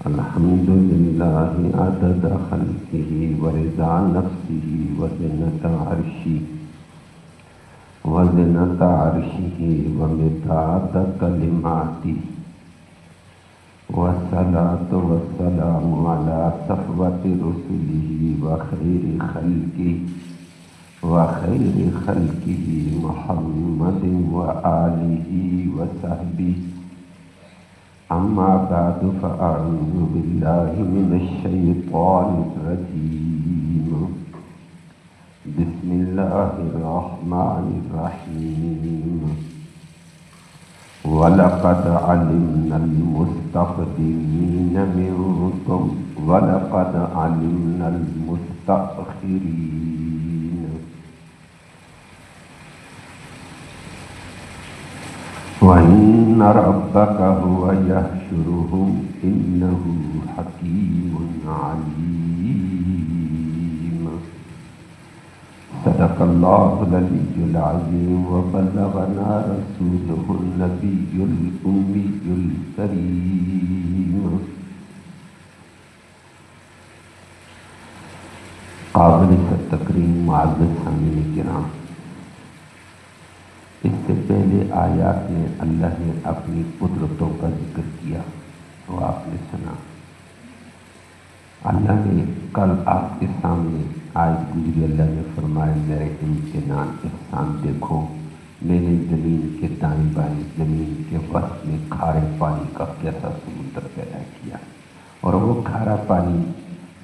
الحمد لله عدد خلقه ورضا نفسه وزنة عرشه ومداد كلماته والصلاة والسلام على صفوة رسله وخير خلقه محمد وآله وصحبه. أما بعد فأعوذ بالله من الشيطان الرجيم. بسم الله الرحمن الرحيم. ولقد علمنا المستقدمين منكم ولقد علمنا المستأخرين. وإن ربك هو يحشرهم إنه حكيم عليم. صدق الله العلي العظيم وبلغنا رسوله النبي الأمي الكريم. قابل تکریم معزز سامعین کرام، اس سے پہلے آیات میں اللہ نے اپنی قدرتوں کا ذکر کیا تو آپ نے سنا. اللہ نے کل آپ کے سامنے آج گزری، اللہ نے فرمایا میرے امتنان احسان دیکھو، میں نے زمین کے دائیں بائیں زمین کے وسط میں کھارے پانی کا کیسا سمندر پیدا کیا، اور وہ کھارا پانی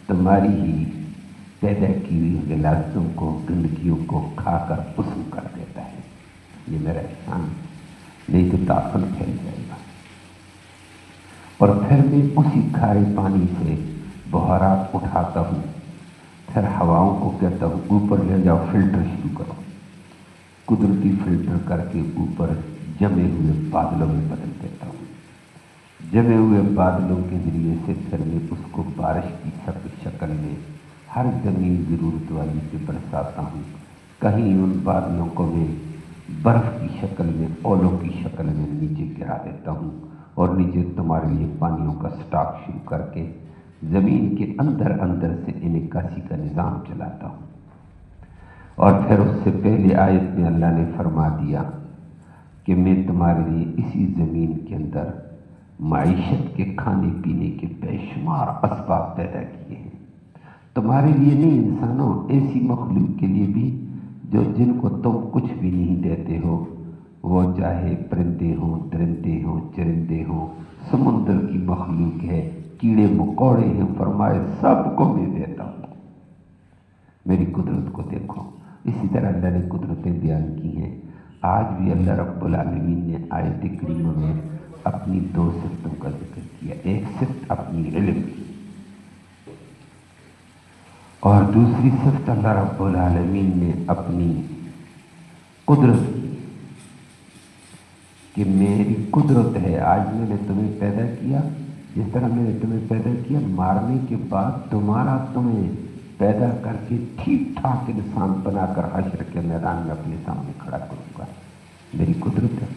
تمہاری ہی پیدا کی ہوئی غلاظتوں کو، گندگیوں کو کھا کر پسند کر دیتا ہے. یہ میرا احسان، نہیں تو تعفن پھیل جائے گا. اور پھر میں اسی کھارے پانی سے بہارات اٹھاتا ہوں، پھر ہواؤں کو کہتا ہوں اوپر لے جاؤ، فلٹر شروع کرو. قدرتی فلٹر کر کے اوپر جمے ہوئے بادلوں میں بدل دیتا ہوں. جمے ہوئے بادلوں کے ذریعے سے پھر میں اس کو بارش کی شکل میں ہر زمین ضرورت والی سے برساتا ہوں. کہیں ان بادلوں کو میں برف کی شکل میں، اولوں کی شکل میں نیچے گرا دیتا ہوں، اور نیچے تمہارے لیے پانیوں کا سٹاک شروع کر کے زمین کے اندر سے انعکاسی کا نظام چلاتا ہوں. اور پھر اس سے پہلے آیت میں اللہ نے فرما دیا کہ میں تمہارے لیے اسی زمین کے اندر معیشت کے کھانے پینے کے بے شمار اسباب پیدا کیے ہیں. تمہارے لیے نہیں انسانوں، ایسی مخلوق کے لیے بھی جن کو تم کچھ بھی نہیں دیتے ہو، وہ چاہے پرندے ہوں، درندے ہوں، چرندے ہوں، سمندر کی مخلوق ہے، کیڑے مکوڑے ہیں، فرمائے سب کو میں دیتا ہوں. میری قدرت کو دیکھو. اسی طرح اللہ نے قدرتیں بیان کی ہیں. آج بھی اللہ رب العالمین نے آیت کریمہ میں اپنی دو صفتوں کا ذکر کیا. ایک صفت اپنی علم کی، اور دوسری صفت اللہ رب العالمین نے اپنی قدرت کی کہ میری قدرت ہے. آج میں نے تمہیں پیدا کیا، جس طرح میں نے تمہیں پیدا کیا، مارنے کے بعد تمہیں پیدا کر کے ٹھیک ٹھاک انسان بنا کر حشر کے میدان میں اپنے سامنے کھڑا کروں گا. میری قدرت ہے.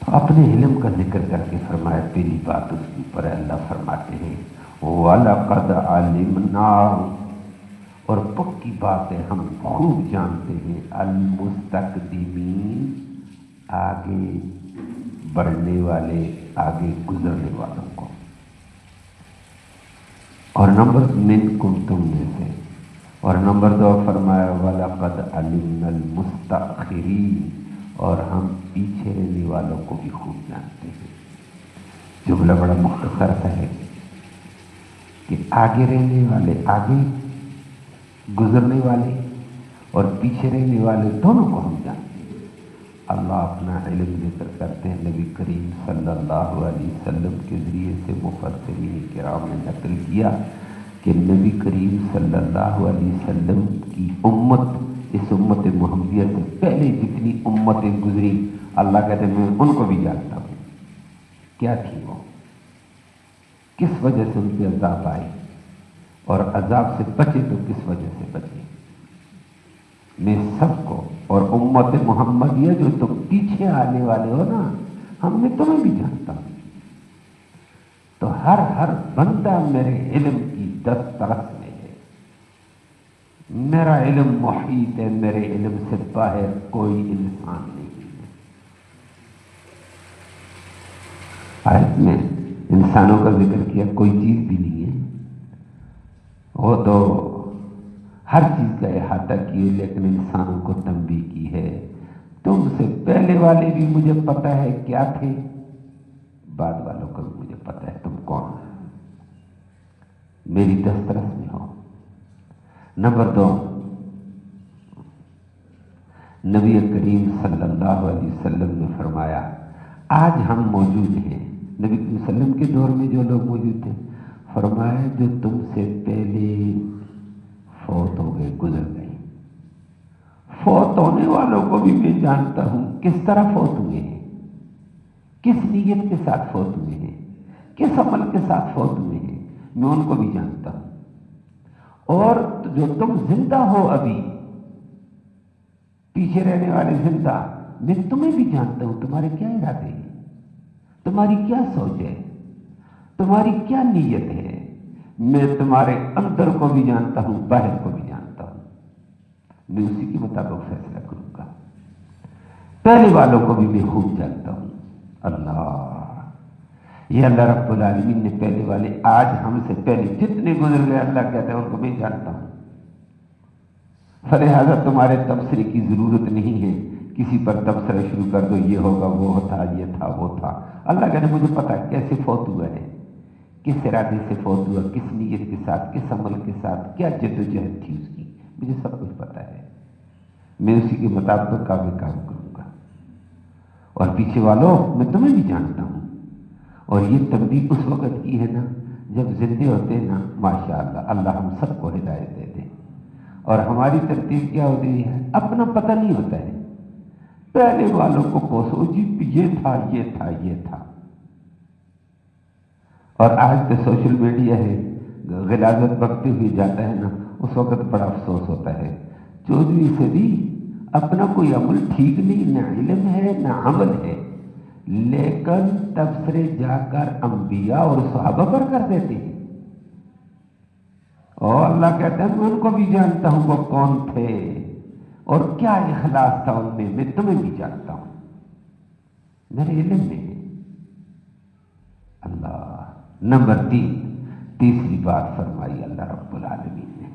تو اپنے علم کا ذکر کر کے فرمایا. پہلی بات اس کے اوپر اللہ فرماتے ہیں وَلَقَدْ عَلِمْنَا، اور پکی بات ہے ہم خوب جانتے ہیں، المستقدمین، آگے بڑھنے والے، آگے گزرنے والوں کو. اور نمبر منکم، تم میں سے. اور نمبر 2 فرمایا وَلَقَدْ عَلِمْنَا الْمُسْتَأْخِرِينَ، اور ہم پیچھے رہنے والوں کو بھی خوب جانتے ہیں. جملہ بڑا مختصر ہے کہ آگے رہنے والے، آگے گزرنے والے اور پیچھے رہنے والے دونوں کو ہم جانتے ہیں. اللہ اپنا علم ذکر کرتے ہیں. نبی کریم صلی اللہ علیہ وسلم کے ذریعے سے مفسرین کرام نے نقل کیا کہ نبی کریم صلی اللہ علیہ وسلم کی امت، اس امت محمدیہ سے پہلے جتنی امتیں گزری، اللہ کہتے ہیں میں ان کو بھی جانتا ہوں. کیا تھی وہ، کس وجہ سے ان پہ عذاب آئے، اور عذاب سے بچے تو کس وجہ سے بچے. میں سب کو، اور امت محمدیہ جو تم پیچھے آنے والے ہو نا، ہم میں تمہیں بھی جانتا ہوں. تو ہر بندہ میرے علم کی دسترس میں ہے، میرا علم محیط ہے، میرے علم سے باہر کوئی انسان نہیں ہے۔ آیت میں انسانوں کا ذکر کیا، کوئی چیز بھی نہیں ہے، وہ تو ہر چیز کا احاطہ کیے، لیکن انسانوں کو تنبیہ کی ہے، تم سے پہلے والے بھی مجھے پتہ ہے کیا تھے، بعد والوں کو بھی مجھے پتہ ہے تم کون ہو، میری دسترس میں ہو۔ نمبر 2، نبی کریم صلی اللہ علیہ وسلم نے فرمایا، آج ہم موجود ہیں، نبی کریم صلی اللہ علیہ وسلم کے دور میں جو لوگ موجود تھے، فرمایا جو تم سے پہلے فوت ہو گئے، گزر گئے، فوت ہونے والوں کو بھی میں جانتا ہوں کس طرح فوت ہوئے ہیں، کس نیت کے ساتھ فوت ہوئے ہیں، کس عمل کے ساتھ فوت ہوئے ہیں، میں ان کو بھی جانتا ہوں۔ اور جو تم زندہ ہو ابھی، پیچھے رہنے والے زندہ، میں تمہیں بھی جانتا ہوں، تمہارے کیا ارادے ہیں، تمہاری کیا سوچ ہے، تمہاری کیا نیت ہے، میں تمہارے اندر کو بھی جانتا ہوں، باہر کو بھی جانتا ہوں، میں اسی کے مطابق فیصلہ کروں گا۔ پہلے والوں کو بھی میں خوب جانتا ہوں۔ اللہ، یہ اللہ رب العالمین نے پہلے والے، آج ہم سے پہلے جتنے گزر گئے، اللہ کہتا ہے ان کو میں جانتا ہوں، فلہذا تمہارے تبصرے کی ضرورت نہیں ہے، کسی پر تبصرہ شروع کر دو، یہ ہوگا، وہ تھا، یہ تھا، وہ تھا۔ اللہ کہتا ہے مجھے پتا ہے کیسے فوت ہوا ہے، کس ارادے سے فوت ہوا، کس نیت کے ساتھ، کس عمل کے ساتھ، کیا جد و جہد تھی اس کی، مجھے سب کچھ پتا ہے، میں اسی کے مطابق کام کروں گا۔ اور پیچھے والوں، میں تمہیں بھی جانتا ہوں۔ اور یہ تنبیہ اس وقت کی ہے نا جب زندے ہوتے نا، ماشاءاللہ اللہ ہم سب کو ہدایت دے دے۔ اور ہماری ترتیب کیا ہوتی ہے، اپنا پتہ نہیں ہوتا ہے، پہلے والوں کو کوسو، جی یہ تھا، یہ تھا، یہ تھا۔ اور آج تو سوشل میڈیا ہے، غلاظت بکتے ہوئے جاتا ہے نا، اس وقت بڑا افسوس ہوتا ہے، 14ویں صدی، اپنا کوئی عمل ٹھیک نہیں، نہ علم ہے نہ عمل ہے، لیکن تبصرے جا کر انبیاء اور صحابہ پر کر دیتے ہیں۔ اور اللہ کہتا ہے میں ان کو بھی جانتا ہوں وہ کون تھے اور کیا اخلاص تھا ان میں تمہیں بھی جانتا ہوں، میرے علم میں ہے۔ اللہ، نمبر 3، تیسری بات فرمائی اللہ رب العالمین نے،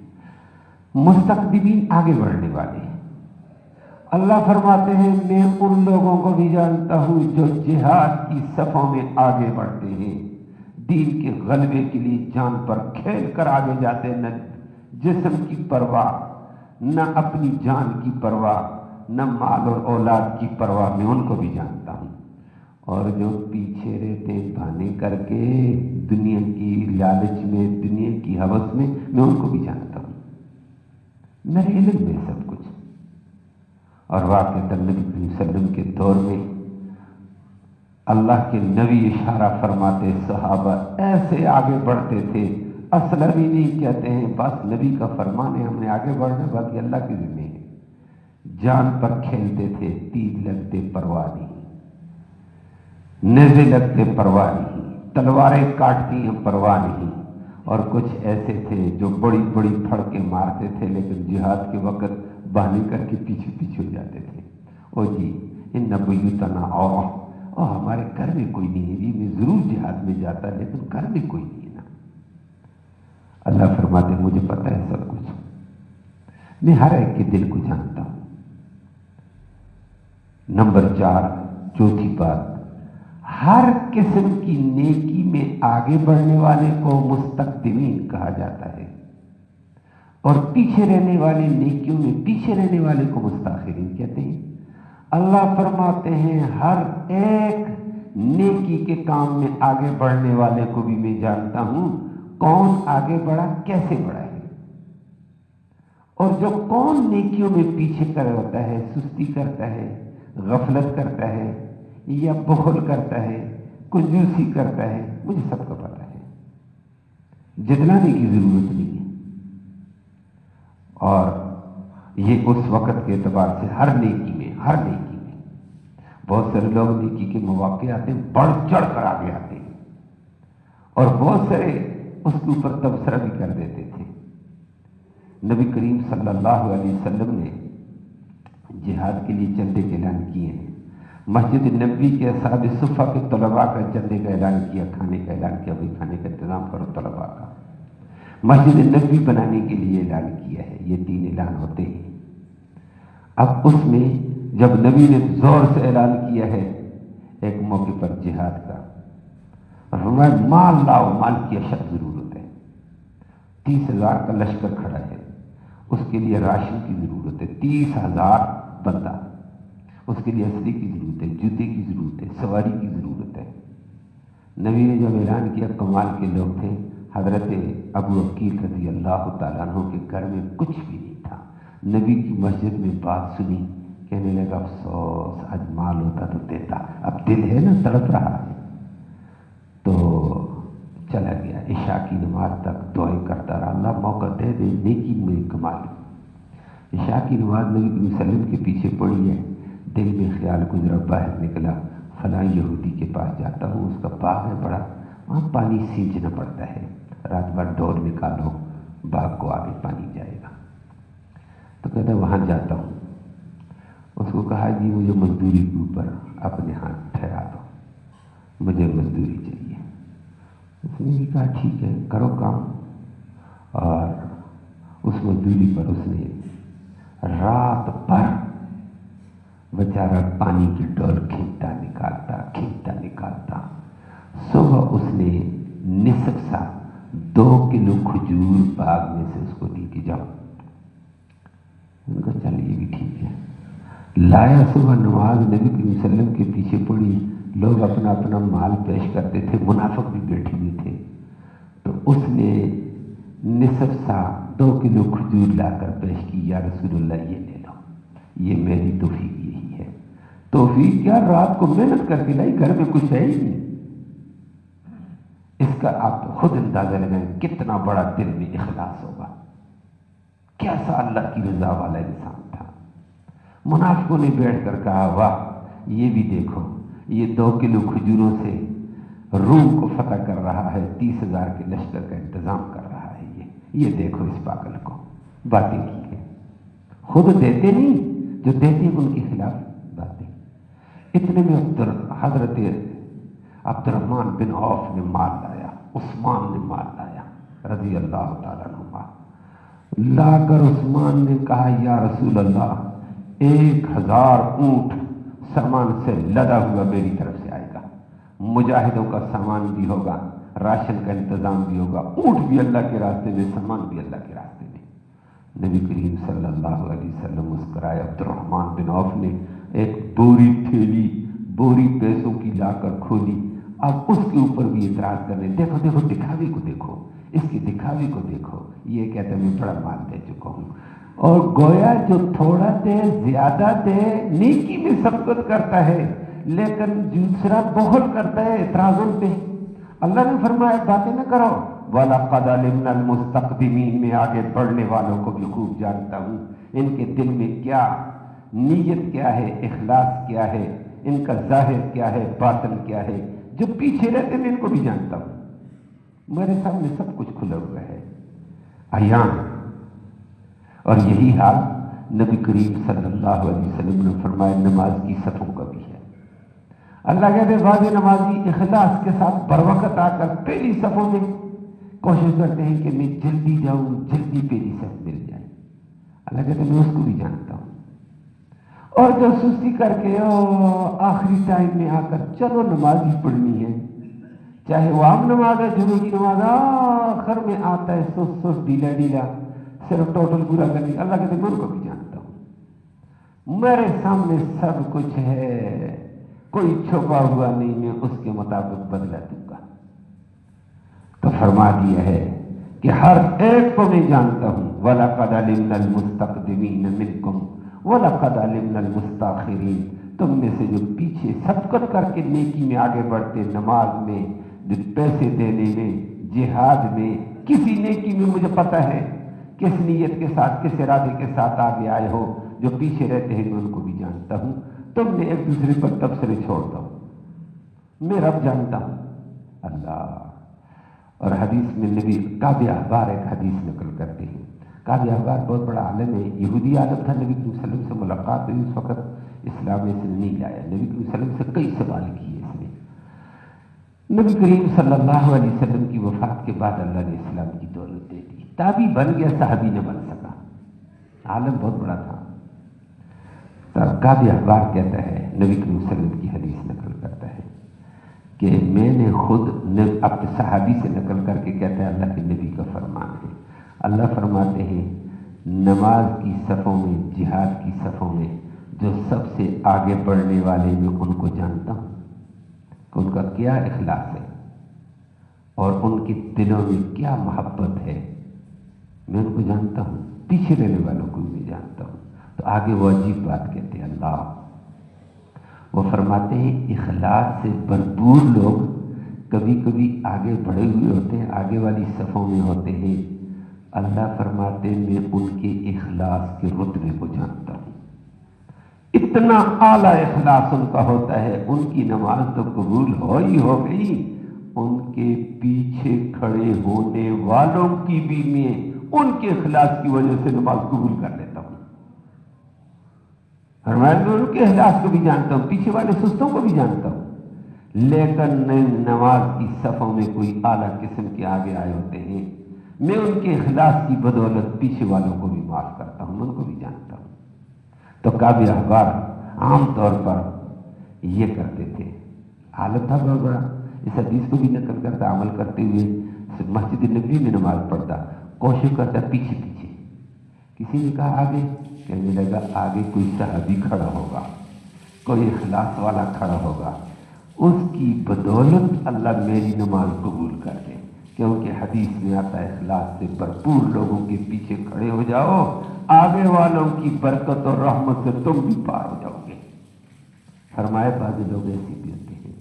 مستقدمین، آگے بڑھنے والے۔ اللہ فرماتے ہیں میں ان لوگوں کو بھی جانتا ہوں جو جہاد کی صفوں میں آگے بڑھتے ہیں، دین کے غلبے کے لیے جان پر کھیل کر آگے جاتے، نہ جسم کی پرواہ، نہ اپنی جان کی پرواہ، نہ مال اور اولاد کی پرواہ، میں ان کو بھی جانتا ہوں۔ اور جو پیچھے رہتے بہانے کر کے دنیا کی لالچ میں، دنیا کی ہوس میں ان کو بھی جانتا ہوں، میرے علم میں سب کچھ۔ اور واقعتاً نبی صلی اللہ علیہ وسلم کے دور میں اللہ کے نبی اشارہ فرماتے، صحابہ ایسے آگے بڑھتے تھے، اصل بھی نہیں کہتے ہیں، بس نبی کا فرمان ہے، ہم نے آگے بڑھنا، باقی اللہ کے ذمہ ہے۔ جان پر کھیلتے تھے، تیر لگتے پرواہ نہیں، نیزے لگتے پرواہ نہیں، تلواریں کاٹتی ہیں پرواہ نہیں۔ اور کچھ ایسے تھے جو بڑی بڑی پھڑ کے مارتے تھے، لیکن جہاد کے وقت بہانے کر کے پیچھے پیچھے ہو جاتے تھے، او جی ان بیوتنا عورہ، اور ہمارے گھر میں کوئی نہیں ہے جی، میں ضرور جہاد میں جاتا لیکن گھر میں کوئی نہیں ہے نا۔ اللہ فرماتے مجھے پتہ ہے سب کچھ، میں ہر ایک کے دل کو جانتا ہوں۔ نمبر 4، چوتھی بات، ہر قسم کی نیکی میں آگے بڑھنے والے کو مستقدمین کہا جاتا ہے، اور پیچھے رہنے والے نیکیوں میں پیچھے رہنے والے کو مستاخرین کہتے ہیں۔ اللہ فرماتے ہیں ہر ایک نیکی کے کام میں آگے بڑھنے والے کو بھی میں جانتا ہوں، کون آگے بڑھا، کیسے بڑھا ہے، اور جو کون نیکیوں میں پیچھے کر ہوتا ہے، سستی کرتا ہے، غفلت کرتا ہے، یا بخل کرتا ہے، کنجوسی کرتا ہے، مجھے سب کو پتا ہے، جتلانے کی ضرورت نہیں ہے۔ اور یہ اس وقت کے اعتبار سے ہر نیکی میں بہت سارے لوگ نیکی کے مواقع آتے ہیں، بڑھ چڑھ کر آگے آتے ہیں، اور بہت سارے اس کے اوپر تبصرہ بھی کر دیتے تھے۔ نبی کریم صلی اللہ علیہ وسلم نے جہاد کے لیے چندے کے اعلان کیے ہیں، مسجد نبوی کے اصحاب صفہ کے طلباء کا چندے کا اعلان کیا، کھانے کا اعلان کیا، بھائی کھانے کا انتظام کرو طلباء کا، مسجد نبوی بنانے کے لیے اعلان کیا ہے۔ یہ 3 اعلان ہوتے ہیں۔ اب اس میں جب نبی نے زور سے اعلان کیا ہے ایک موقع پر جہاد کا، اور فرمایا مال لاؤ، مال کی اشد ضرورت ہے، 30,000 کا لشکر کھڑا ہے، اس کے لیے راشن کی ضرورت ہے، 30,000 بندہ، اس کے لیے اسلحے کی ضرورت ہے، جوتے کی ضرورت ہے، سواری کی ضرورت ہے۔ نبی نے جب اعلان کیا، کمال کے لوگ تھے، حضرت ابو عقیل رضی اللہ تعالیٰ عنہ کے گھر میں کچھ بھی نہیں تھا، نبی کی مسجد میں بات سنی، کہنے لگا افسوس آج مال ہوتا تو دیتا، اب دل ہے نا تڑپ رہا ہے۔ تو چلا گیا، عشاء کی نماز تک دعائیں کرتا رہا، اللہ موقع دے دے نیکی میں کما لوں۔ عشاء کی نماز نبی صلی اللہ علیہ وسلم کے پیچھے پڑی ہے، دل میں خیال گزرا، باہر نکلا، فلاں یہودی کے پاس جاتا ہوں، اس کا باغ ہے بڑا، وہاں پانی سینچنا پڑتا ہے، رات بھر ڈور نکالو، باغ کو آگے پانی جائے گا۔ تو کہتا وہاں جاتا ہوں۔ اس کو کہا جی مجھے مزدوری کے اوپر اپنے ہاتھ ٹھہرا دو، مجھے مزدوری چاہیے۔ اس نے بھی کہا ٹھیک ہے کرو کام، اور اس مزدوری پر اس نے رات بھر بیچارہ پانی کی ڈول کھینچتا نکالتا، صبح اس نے نصف سا 2 کلو کھجور باغ میں سے اس کو دی کہ جاؤ۔ ان کا چل یہ بھی ٹھیک ہے، لایا، صبح نماز نبی کریم صلی اللہ علیہ وسلم کے پیچھے پڑی، لوگ اپنا اپنا مال پیش کرتے تھے، منافق بھی بیٹھے ہوئے تھے، تو اس نے نصف سا 2 کلو کھجور لا کر پیش کی، یا رسول اللہ یہ لے لو، یہ میری توفیق یہی ہے۔ توفیق کیا، رات کو محنت کر کے لائی، گھر میں کچھ ہے ہی نہیں۔ اس کا آپ خود اندازہ لگائیں کتنا بڑا دل میں اخلاص ہوگا، کیسا اللہ کی رضا والا انسان تھا۔ منافقوں نے بیٹھ کر کہا واہ یہ بھی دیکھو، یہ 2 کلو کھجوروں سے روم کو فتح کر رہا ہے، 30,000 کے لشکر کا انتظام کر رہا ہے، یہ دیکھو اس پاگل کو، باتیں کی ہیں، خود دیتے نہیں، جو دیتے ہیں ان کے خلاف باتیں۔ اتنے میں حضرت عبد الرحمن بن عوف نے مال لایا، عثمان نے مال لایا رضی اللہ تعالیٰ عنہ، لا کر عثمان نے کہا یا رسول اللہ 1,000 اونٹ سامان سے لدا ہوا میری طرف سے آئے گا، مجاہدوں کا سامان بھی ہوگا، راشن کا انتظام بھی ہوگا، اونٹ بھی اللہ کے راستے میں، سامان بھی اللہ کے راستے میں۔ نبی کریم صلی اللہ علیہ وسلم مسکرائے، عبد الرحمن بن عوف نے ایک بوری پیسوں کی لا کر کھولی، اب اس کے اوپر بھی اعتراض کرنے، دیکھو دکھاوے کو دیکھو، اس کے دکھاوے کو دیکھو، یہ کہتا ہے میں بڑا مال دے چکا ہوں، اور گویا جو تھوڑا دے زیادہ دے نیکی میں سبقت کرتا ہے، لیکن دوسرا بخل کرتا ہے اعتراضوں پہ۔ اللہ نے فرمایا باتیں نہ کرو، وَلَقَدْ عَلِمْنَا الْمُسْتَقْدِمِينَ، میں آگے بڑھنے والوں کو بھی خوب جانتا ہوں، ان کے دل میں کیا نیت کیا ہے، اخلاص کیا ہے، ان کا ظاہر کیا ہے، باطن کیا ہے، جو پیچھے رہتے میں ان کو بھی جانتا ہوں، میرے سامنے سب کچھ کھلا ہوا ہے، عیان۔ اور یہی حال نبی کریم صلی اللہ علیہ وسلم نے فرمایا نماز کی صفوں کا بھی ہے۔ اللہ کہتے ہیں بعض نمازی اخلاص کے ساتھ بر وقت آ کر پہلی صفوں میں کوشش کرتے ہیں کہ میں جلدی جاؤں، جلدی پہلی صف مل جائے، اللہ کہتے ہیں میں اس کو بھی جانتا ہوں۔ اور جو سستی کر کے آخری ٹائم میں آ کر چلو نماز ہی پڑھنی ہے، چاہے وہ عام نماز ہے، جمعے کی نماز، آخر میں آتا ہے سست ڈھیلا صرف ٹوٹل پورا کرنے، اللہ کہتے ہیں میں ان کو بھی جانتا ہوں، میرے سامنے سب کچھ ہے، کوئی چھپا ہوا نہیں، میں اس کے مطابق بدلا دوں گا۔ تو فرما دیا ہے کہ ہر ایک کو میں جانتا ہوں، وَلَقَدْ عَلِمْنَا الْمُسْتَقْدِمِينَ مِنْكُمْ وَلَقَدْ عَلِمْنَا الْمُسْتَأْخِرِينَ، تم میں سے جو پیچھے سبقت کر کے نیکی میں آگے بڑھتے، نماز میں، پیسے دینے میں، جہاد میں، کسی نیکی میں، مجھے پتہ ہے کس نیت کے ساتھ، کس ارادے کے ساتھ آگے آئے ہو، جو پیچھے رہتے ہیں میں ان کو بھی جانتا ہوں، تم نے ایک دوسرے پر تبصرے چھوڑ دو، میں رب جانتا ہوں۔ اللہ اور حدیث میں نبی کعب احبار ایک حدیث نقل کرتے ہیں. کعب احبار بہت بڑا عالم ہے، یہودی عالم تھا. نبی کریم صلی اللہ علیہ وسلم سے ملاقات ہوئی، اس وقت اسلام میں سے نہیں لایا. نبی کریم صلی اللہ علیہ وسلم سے کئی سوال کیے اس نے. نبی کریم صلی اللہ علیہ وسلم کی وفات کے بعد اللہ نے اسلام کی دولت دے دی. تابعی بن گیا، صحابی نہ بن سکا. عالم بہت بڑا تھا. کعب احبار کہتا ہے، نبی کریم صلی اللہ علیہ وسلم کی حدیث نقل کرتا ہے کہ میں نے خود اپنے صحابی سے نقل کر کے کہتا ہے اللہ کے نبی کا فرمان ہے. اللہ فرماتے ہیں نماز کی صفوں میں، جہاد کی صفوں میں جو سب سے آگے بڑھنے والے میں ان کو جانتا ہوں کہ ان کا کیا اخلاص ہے اور ان کے دلوں میں کیا محبت ہے. میں ان کو جانتا ہوں، پیچھے رہنے والوں کو بھی جانتا ہوں. تو آگے وہ عجیب بات کہتے ہیں اللہ. وہ فرماتے ہیں اخلاص سے بھرپور لوگ کبھی کبھی آگے بڑھے ہوئے ہوتے ہیں، آگے والی صفوں میں ہوتے ہیں. اللہ فرماتے ہیں میں ان کے اخلاص کے رتبے کو جانتا ہوں. اتنا اعلیٰ اخلاص ان کا ہوتا ہے، ان کی نماز تو قبول ہو ہی ہو گئی، ان کے پیچھے کھڑے ہونے والوں کی بھی میں ان کے اخلاص کی وجہ سے نماز قبول کر لیتا ہوں. فرمایا میں ان کے اخلاص کو بھی جانتا ہوں، پیچھے والے سستوں کو بھی جانتا ہوں، لیکن نماز کی صفوں میں کوئی اعلیٰ قسم کے آگے آئے ہوتے ہیں، میں ان کے اخلاص کی بدولت پیچھے والوں کو بھی معاف کرتا ہوں، ان کو بھی جانتا ہوں. تو کعب احبار عام طور پر یہ کرتے تھے. حالت تھا بہت بڑا. اس حدیث کو بھی نقل کرتا، عمل کرتے ہوئے مسجد نبوی میں نماز پڑھتا، کوشش کرتا پیچھے پیچھے. کسی نے کہا آگے، کہنے لگا آگے کوئی صحابی کھڑا ہوگا، کوئی اخلاص والا کھڑا ہوگا، اس کی بدولت اللہ میری نماز قبول کر دے. کیونکہ حدیث میں آتا ہے اخلاص سے بھرپور لوگوں کے پیچھے کھڑے ہو جاؤ، آگے والوں کی برکت اور رحمت سے تم بھی پار ہو جاؤ گے. فرمائے بعض لوگ ایسے بھی ہوتے ہیں،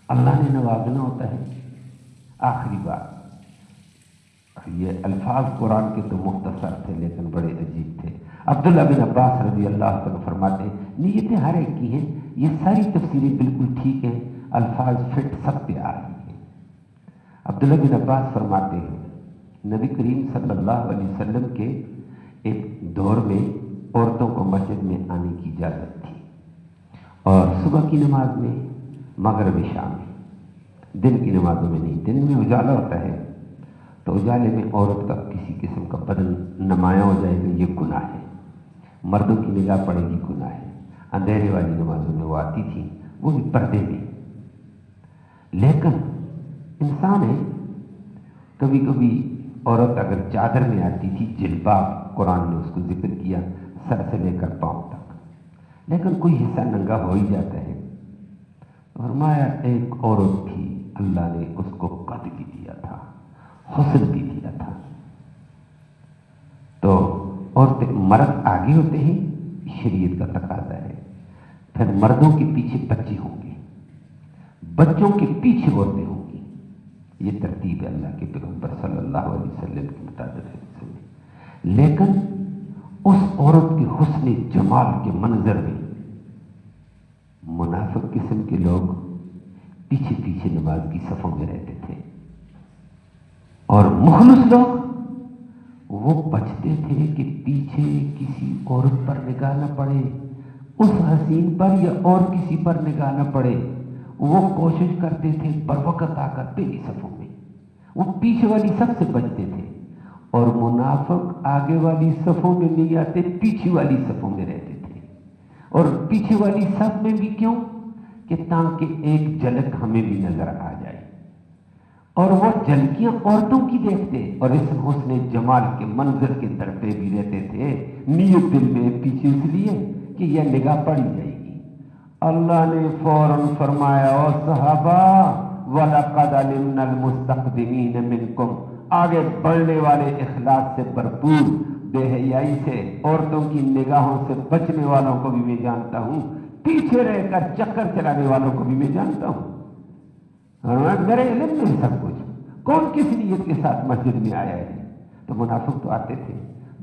اللہ نے نوازنا ہوتا ہے. آخری بات، یہ الفاظ قرآن کے تو مختصر تھے لیکن بڑے عجیب تھے. عبداللہ بن عباس رضی اللہ عنہ فرماتے ہیں نیتیں ہر ایک کی ہیں، یہ ساری تفسیریں بالکل ٹھیک ہیں، الفاظ فٹ سب پہ آ رہی ہیں. عبداللہ بن عباس فرماتے ہیں نبی کریم صلی اللہ علیہ وسلم کے ایک دور میں عورتوں کو مسجد میں آنے کی اجازت تھی، اور صبح کی نماز میں، مغرب شام میں، دن کی نمازوں میں نہیں. دن میں اجالا ہوتا ہے تو اجالے میں عورت کا کسی قسم کا بدن نمایاں ہو جائے گا، یہ گناہ ہے. مردوں کی نگاہ پڑے گی، گناہ ہے. اندھیرے والی نمازوں میں وہ آتی تھی، وہ بھی پردے میں. لیکن انسان ہے، کبھی کبھی عورت اگر چادر میں آتی تھی، جلباب قرآن نے اس کو ذکر کیا سر سے لے کر پاؤں تک، لیکن کوئی حصہ ننگا ہو ہی جاتا ہے. فرمایا ایک عورت تھی، اللہ نے اس کو قد بھی دیا تھا، حسن بھی دیا تھا. تو عورتیں، مرد آگے ہوتے ہیں، شریعت کا تقاضا ہے. پھر مردوں کے پیچھے بچے ہوں گے، بچوں کے پیچھے عورتیں ہوں گی. یہ ترتیب ہے اللہ کے پیغمبر صلی اللہ علیہ وسلم کے مطابق ہے. لیکن اس عورت کے حسن جمال کے منظر میں منافق قسم کے لوگ پیچھے پیچھے نماز کی صفوں میں رہتے تھے، اور مخلص لوگ وہ بچتے تھے کہ پیچھے کسی عورت پر نگاہ نہ پڑے، اس حسین پر یا اور کسی پر نگاہ نہ پڑے. وہ کوشش کرتے تھے بر وقت آ کر پہلی صفوں میں، وہ پیچھے والی سب سے بچتے تھے. اور منافق آگے والی صفوں میں نہیں آتے، پیچھے والی صفوں میں رہتے تھے. اور پیچھے والی صف میں بھی کیوں؟ کہ تاکہ ایک جھلک ہمیں بھی نظر آ جائے. اور وہ جھلکیاں عورتوں کی دیکھتے اور اس حسن جمال کے منظر کے تڑپے بھی رہتے تھے، نیت دل میں پیچھے اس لیے کہ یہ نگاہ پڑی جائے گی. اللہ نے فوراً فرمایا او صحابہ وَلَقَدْ عَلِمْنَا الْمُسْتَقْدِمِينَ مِنْكُمْ، آگے بڑھنے والے اخلاص سے بھرپور، بے حیائی سے، عورتوں کی نگاہوں سے بچنے والوں کو بھی میں جانتا ہوں، پیچھے رہ کر چکر چلانے والوں کو بھی میں جانتا ہوں. میرے علم میں سب کچھ. کون کس نیت کے ساتھ مسجد میں آیا ہے؟ تو منافق تو آتے تھے.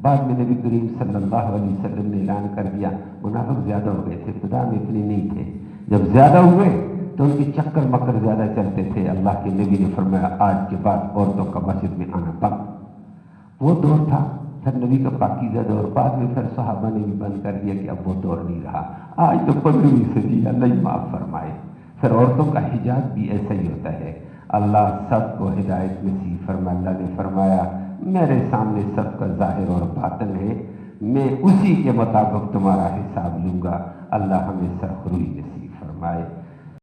بعد میں نبی کریم صلی اللہ علیہ وسلم نے اعلان کر دیا، منافق زیادہ ہو گئے تھے، ابتدا میں اتنے نہیں تھے. جب زیادہ ہوئے تو ان کے چکر مکر زیادہ چلتے تھے. اللہ کے نبی نے فرمایا آج کے بعد عورتوں کا مسجد میں آنا بند. وہ دور تھا پھر نبی کا پاکیزہ دور. بعد میں پھر صحابہ نے بھی بند کر دیا کہ اب وہ دور نہیں رہا. آج تو 15ویں صدی ہے، اللہ ہی معاف فرمائے. پھر عورتوں کا حجاب بھی ایسا ہی ہوتا ہے. اللہ سب کو ہدایت نصیب فرمائے. اللہ نے فرمایا میرے سامنے سب کا ظاہر اور باطن ہے، میں اسی کے مطابق تمہارا حساب لوں گا. اللہ ہمیں سرخروئی نصیب فرمائے.